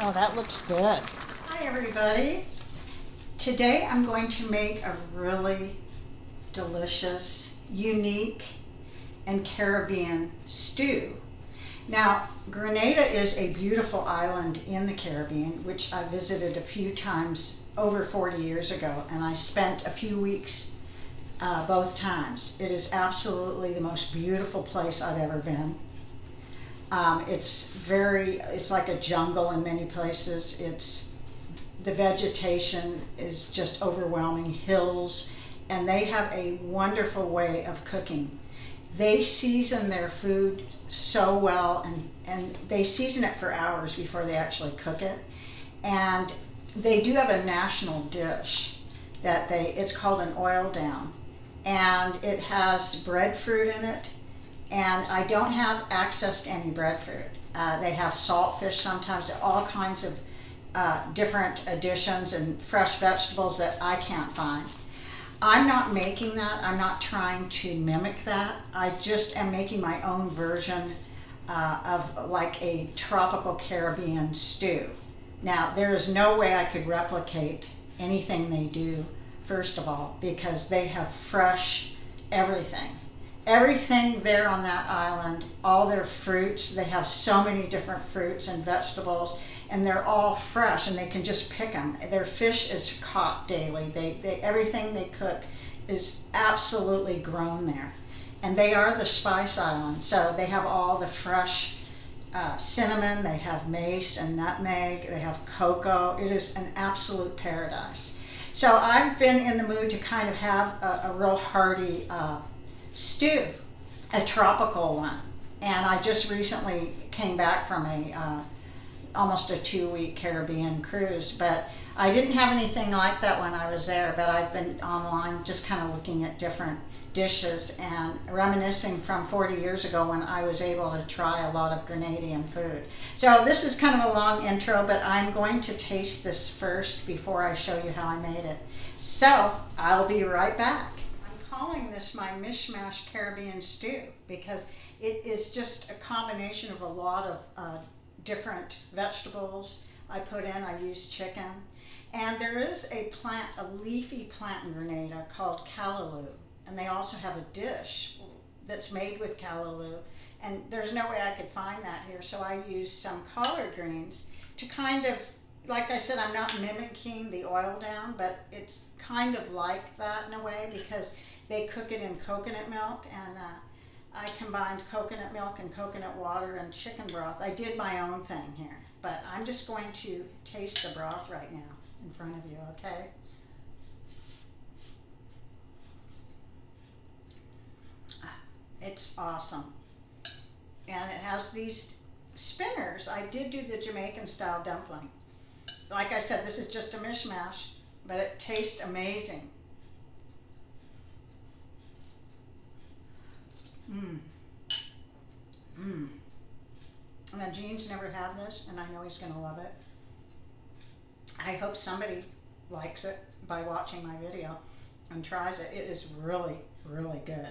Oh, that looks good. Hi, everybody. Today I'm going to make a really delicious, unique, and Caribbean stew. Now, Grenada is a beautiful island in the Caribbean, which I visited a few times over 40 years ago, and I spent a few weeks both times. It is absolutely the most beautiful place I've ever been. It's like a jungle in many places. The vegetation is just overwhelming, hills, and they have a wonderful way of cooking. They season their food so well, and they season it for hours before they actually cook it. And they do have a national dish it's called an oil down, and it has breadfruit in it. And I don't have access to any breadfruit. They have saltfish sometimes, all kinds of different additions and fresh vegetables that I can't find. I'm not making that. I'm not trying to mimic that. I just am making my own version of like a tropical Caribbean stew. Now, there is no way I could replicate anything they do, first of all, because they have fresh everything. Everything there on that island, all their fruits, they have so many different fruits and vegetables, and they're all fresh, and they can just pick them. Their fish is caught daily. Everything they cook is absolutely grown there. And they are the spice island, so they have all the fresh cinnamon, they have mace and nutmeg, they have cocoa. It is an absolute paradise. So I've been in the mood to kind of have a real hearty stew, a tropical one. And I just recently came back from almost a 2-week Caribbean cruise, but I didn't have anything like that when I was there. But I've been online just kind of looking at different dishes and reminiscing from 40 years ago when I was able to try a lot of Grenadian food. So this is kind of a long intro, but I'm going to taste this first before I show you how I made it. So I'll be right back. Calling this my mishmash Caribbean stew because it is just a combination of a lot of different vegetables I put in. I use chicken, and there is a leafy plant in Grenada called callaloo, and they also have a dish that's made with callaloo, and there's no way I could find that here, so I use some collard greens to kind of, like I said, I'm not mimicking the oil down, but it's kind of like that in a way because they cook it in coconut milk, and I combined coconut milk and coconut water and chicken broth. I did my own thing here, but I'm just going to taste the broth right now in front of you, okay? It's awesome. And it has these spinners. I did do the Jamaican style dumpling. Like I said, this is just a mishmash, but it tastes amazing. Now, Gene's never had this, and I know he's going to love it. I hope somebody likes it by watching my video and tries it. It is really, really good.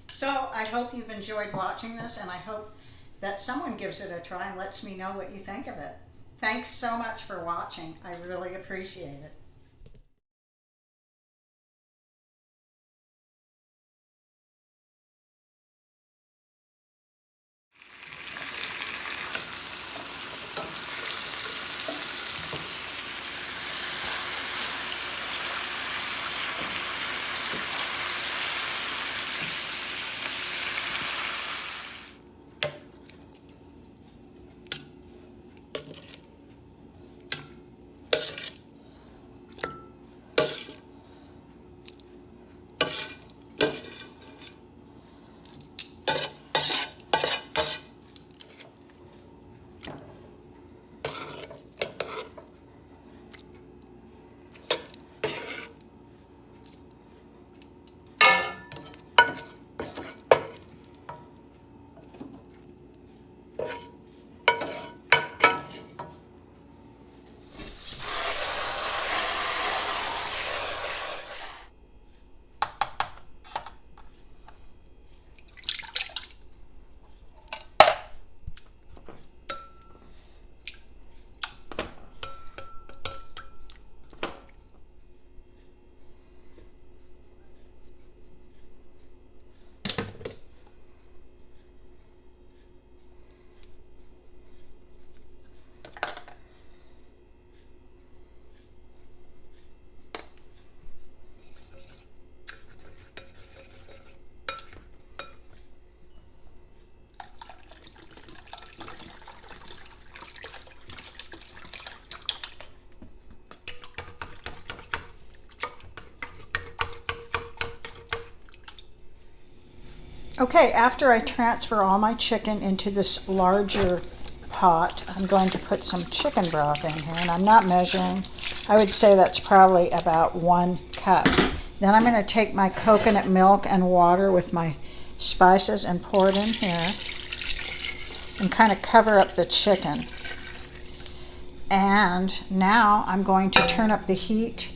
So I hope you've enjoyed watching this, and I hope that someone gives it a try and lets me know what you think of it. Thanks so much for watching. I really appreciate it. Okay, after I transfer all my chicken into this larger pot, I'm going to put some chicken broth in here, and I'm not measuring. I would say that's probably about 1 cup. Then I'm going to take my coconut milk and water with my spices and pour it in here and kind of cover up the chicken. And now I'm going to turn up the heat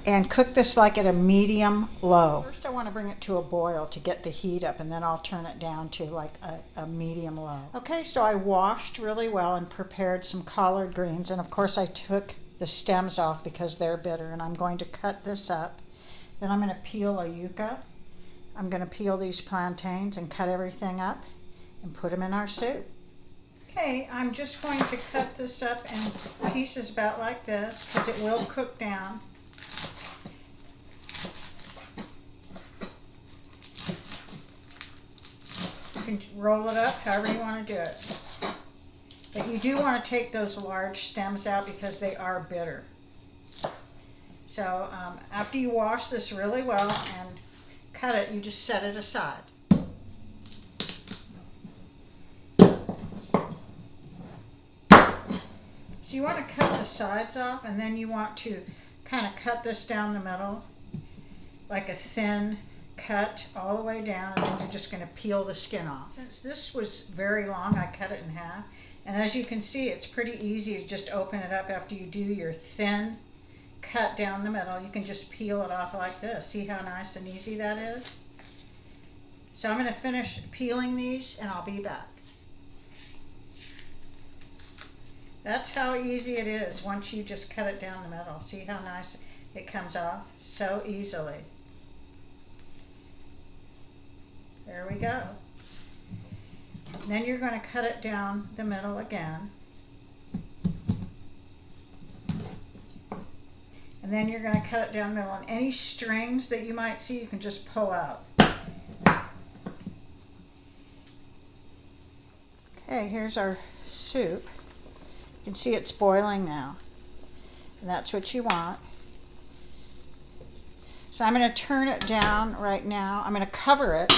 and cook this like at a medium low. First I want to bring it to a boil to get the heat up, and then I'll turn it down to like a medium low. Okay, so I washed really well and prepared some collard greens, and of course I took the stems off because they're bitter, and I'm going to cut this up. Then I'm going to peel a yucca. I'm going to peel these plantains and cut everything up and put them in our soup. Okay, I'm just going to cut this up in pieces about like this because it will cook down. You can roll it up however you want to do it. But you do want to take those large stems out because they are bitter. So after you wash this really well and cut it, you just set it aside. So you want to cut the sides off, and then you want to kind of cut this down the middle like a thin cut all the way down, and then you're just going to peel the skin off. Since this was very long, I cut it in half, and as you can see, it's pretty easy to just open it up after you do your thin cut down the middle. You can just peel it off like this. See how nice and easy that is? So I'm going to finish peeling these and I'll be back. That's how easy it is once you just cut it down the middle. See how nice it comes off so easily. There we go. Then you're going to cut it down the middle again. And then you're going to cut it down the middle. And any strings that you might see, you can just pull out. Okay, here's our soup. You can see it's boiling now. And that's what you want. So I'm going to turn it down right now. I'm going to cover it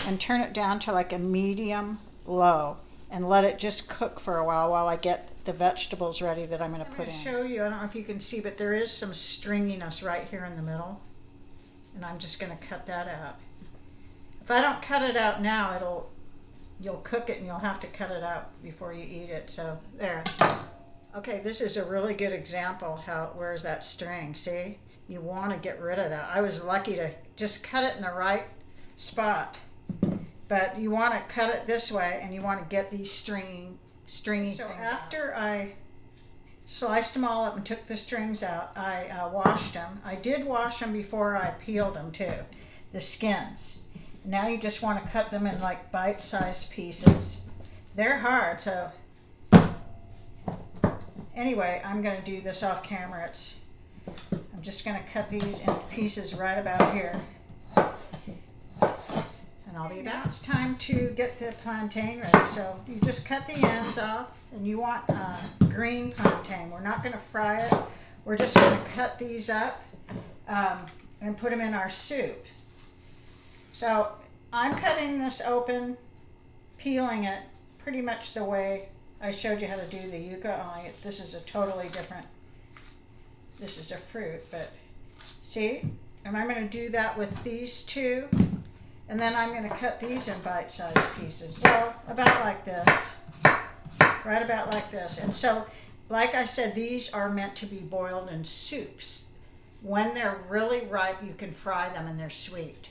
and turn it down to like a medium low and let it just cook for a while I get the vegetables ready that I'm going to put in. I'm going to show you, I don't know if you can see, but there is some stringiness right here in the middle. And I'm just going to cut that out. If I don't cut it out now, you'll cook it and you'll have to cut it out before you eat it. So there. Okay, this is a really good example where's that string, see? You want to get rid of that. I was lucky to just cut it in the right spot. But you want to cut it this way and you want to get these stringy things out. So after I sliced them all up and took the strings out, I washed them. I did wash them before I peeled them too, the skins. Now you just want to cut them in like bite-sized pieces. They're hard, so anyway, I'm going to do this off camera. I'm just going to cut these in pieces right about here. And I'll be back. Now it's time to get the plantain ready. So you just cut the ends off, and you want green plantain. We're not going to fry it. We're just going to cut these up and put them in our soup. So I'm cutting this open, peeling it pretty much the way I showed you how to do the yucca, only this is a totally different, this is a fruit, but see? And I'm going to do that with these two, and then I'm going to cut these in bite-sized pieces. Well, about like this, right about like this. And so, like I said, these are meant to be boiled in soups. When they're really ripe, you can fry them and they're sweet.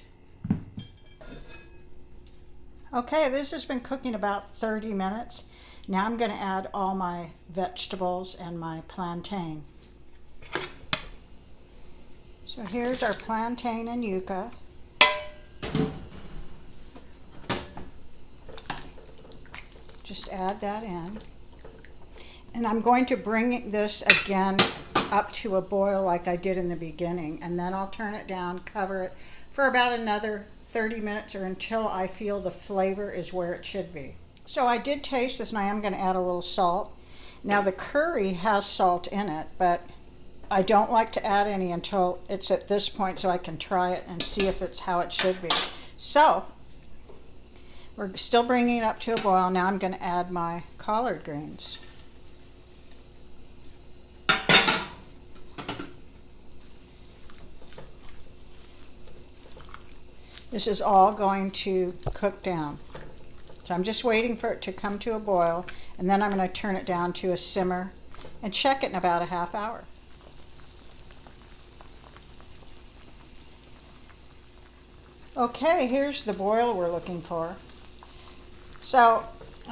Okay, this has been cooking about 30 minutes. Now I'm going to add all my vegetables and my plantain. So here's our plantain and yucca. Just add that in. And I'm going to bring this again up to a boil like I did in the beginning. And then I'll turn it down, cover it for about another 30 minutes or until I feel the flavor is where it should be. So I did taste this and I am going to add a little salt. Now the curry has salt in it, but I don't like to add any until it's at this point so I can try it and see if it's how it should be. So We're still bringing it up to a boil. Now I'm going to add my collard greens. This is all going to cook down. So I'm just waiting for it to come to a boil, and then I'm going to turn it down to a simmer and check it in about a half hour. Okay, here's the boil we're looking for. So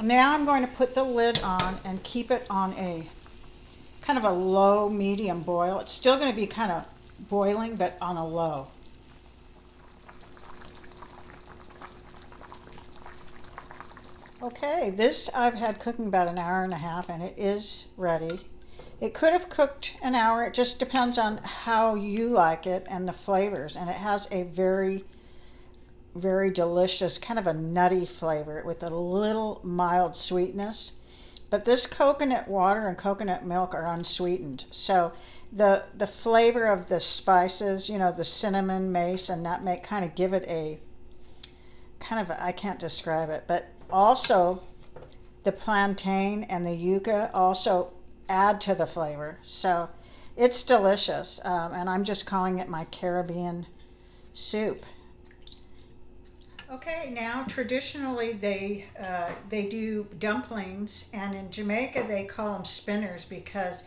now I'm going to put the lid on and keep it on a kind of a low medium boil. It's still going to be kind of boiling, but on a low. Okay, this I've had cooking about an hour and a half, and it is ready. It could have cooked an hour. It just depends on how you like it and the flavors. And it has a very, very delicious, kind of a nutty flavor with a little mild sweetness. But this coconut water and coconut milk are unsweetened. So the flavor of the spices, you know, the cinnamon, mace, and nutmeg kind of give it a, kind of, I can't describe it, but also the plantain and the yucca also add to the flavor. So it's delicious, and I'm just calling it my Caribbean soup. Okay, now traditionally they do dumplings, and in Jamaica they call them spinners because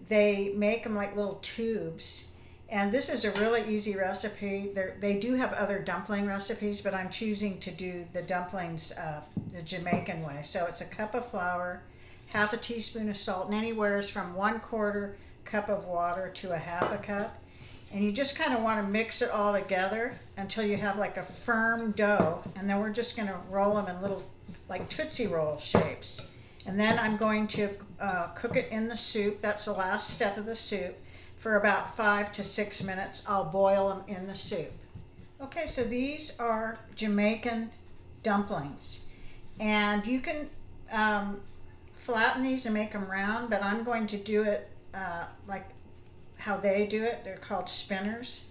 they make them like little tubes. And this is a really easy recipe. They do have other dumpling recipes, but I'm choosing to do the dumplings the Jamaican way. So it's a cup of flour, half a teaspoon of salt, and anywhere from 1/4 cup of water to a half a cup. And you just kind of want to mix it all together until you have like a firm dough. And then we're just going to roll them in little like Tootsie Roll shapes. And then I'm going to cook it in the soup. That's the last step of the soup. For about 5 to 6 minutes, I'll boil them in the soup. Okay, so these are Jamaican dumplings. And you can flatten these and make them round, but I'm going to do it like how they do it. They're called spinners.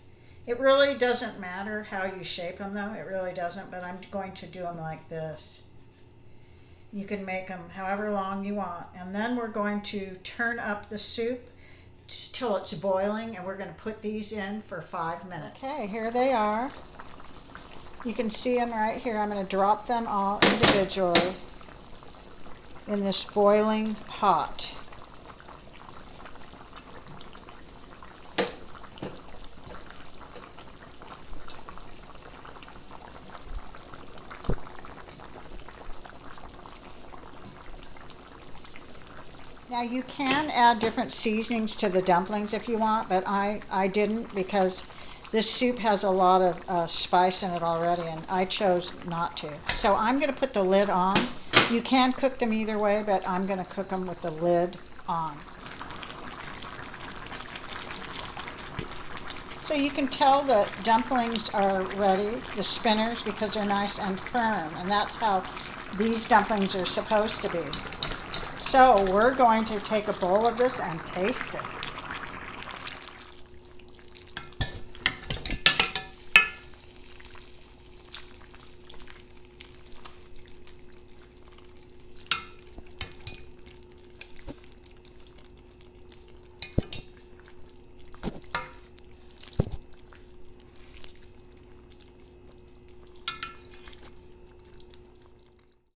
It really doesn't matter how you shape them though, it really doesn't, but I'm going to do them like this. You can make them however long you want. And then we're going to turn up the soup till it's boiling, and we're going to put these in for 5 minutes. Okay, here they are. You can see them right here. I'm going to drop them all individually in this boiling pot. Now you can add different seasonings to the dumplings if you want, but I didn't because this soup has a lot of spice in it already, and I chose not to. So I'm going to put the lid on. You can cook them either way, but I'm going to cook them with the lid on. So you can tell the dumplings are ready, the spinners, because they're nice and firm, and that's how these dumplings are supposed to be. So we're going to take a bowl of this and taste it.